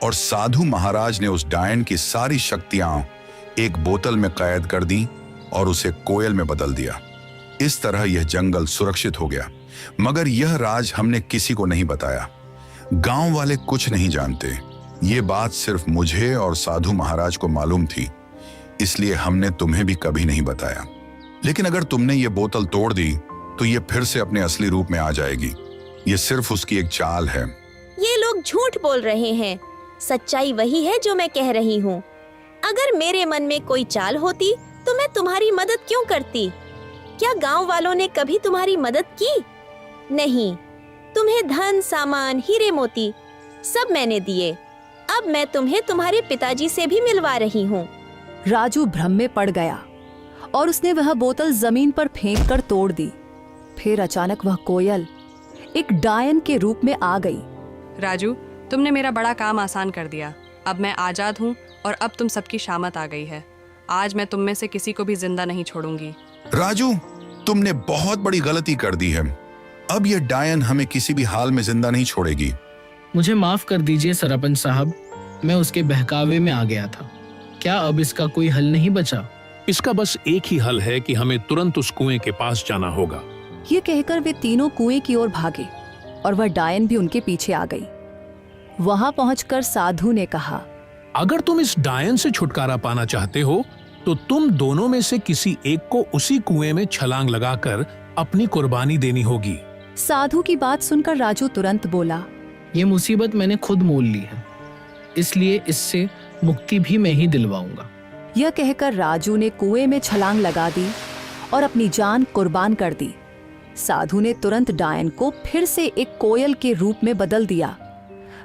और साधु महाराज ने उस डायन की सारी शक्तियां एक बोतल में कैद कर दी और उसे कोयल में बदल दिया। इस तरह यह जंगल सुरक्षित हो गया। मगर यह राज हमने किसी को नहीं बताया। गांव वाले कुछ नहीं जानते। ये बात सिर्फ मुझे और साधु महाराज को मालूम थी, इसलिए हमने तुम्हें भी कभी नहीं बताया। लेकिन अगर तुमने ये बोतल तोड़ दी तो ये फिर से अपने असली रूप में आ जाएगी। ये सिर्फ उसकी एक चाल है। ये लोग झूठ बोल रहे हैं। सच्चाई वही है जो मैं कह रही हूँ। अगर मेरे मन में कोई चाल होती तो मैं तुम्हारी मदद क्यों करती? क्या गांव वालों ने कभी तुम्हारी मदद की? नहीं। तुम्हें धन, सामान, हीरे मोती सब मैंने दिए। अब मैं तुम्हें तुम्हारे पिताजी से भी मिलवा रही हूँ। राजू भ्रम में पड़ गया और उसने वह बोतल जमीन पर फेंक कर तोड़ दी। फिर अचानक वह कोयल एक डायन के रूप में आ गई। राजू, तुमने मेरा बड़ा काम आसान कर दिया। अब मैं आजाद हूँ और अब तुम सबकी शामत आ गई है। आज मैं तुम में से किसी को भी जिंदा नहीं छोड़ूंगी। राजू, तुमने बहुत बड़ी गलती कर दी है। अब यह डायन हमें किसी भी हाल में जिंदा नहीं छोड़ेगी। मुझे माफ कर दीजिए सरपंच साहब, मैं उसके बहकावे में आ गया था। क्या अब इसका कोई हल नहीं बचा? इसका बस एक ही हल है कि हमें तुरंत उस कुएं के पास जाना होगा। ये कहकर वे तीनों कुएं की ओर भागे और वह डायन भी उनके पीछे आ गई। वहां पहुंचकर साधु ने कहा, अगर तुम इस डायन से छुटकारा पाना चाहते हो तो तुम दोनों में से किसी एक को उसी कुएं में छलांग लगाकर अपनी कुर्बानी देनी होगी। साधु की बात सुनकर राजू तुरंत बोला, ये मुसीबत मैंने खुद मोल ली है, इसलिए इससे मुक्ति भी मैं ही दिलवाऊंगा। यह कहकर राजू ने कुएं में छलांग लगा दी और अपनी जान कुर्बान कर दी। साधु ने तुरंत डायन को फिर से एक कोयल के रूप में बदल दिया,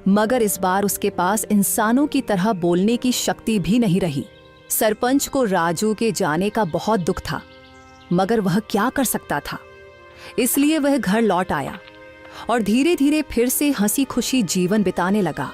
मगर इस बार उसके पास इंसानों की तरह बोलने की शक्ति भी नहीं रही। सरपंच को राजू के जाने का बहुत दुख था, मगर वह क्या कर सकता था। इसलिए वह घर लौट आया और धीरे धीरे फिर से हंसी खुशी जीवन बिताने लगा।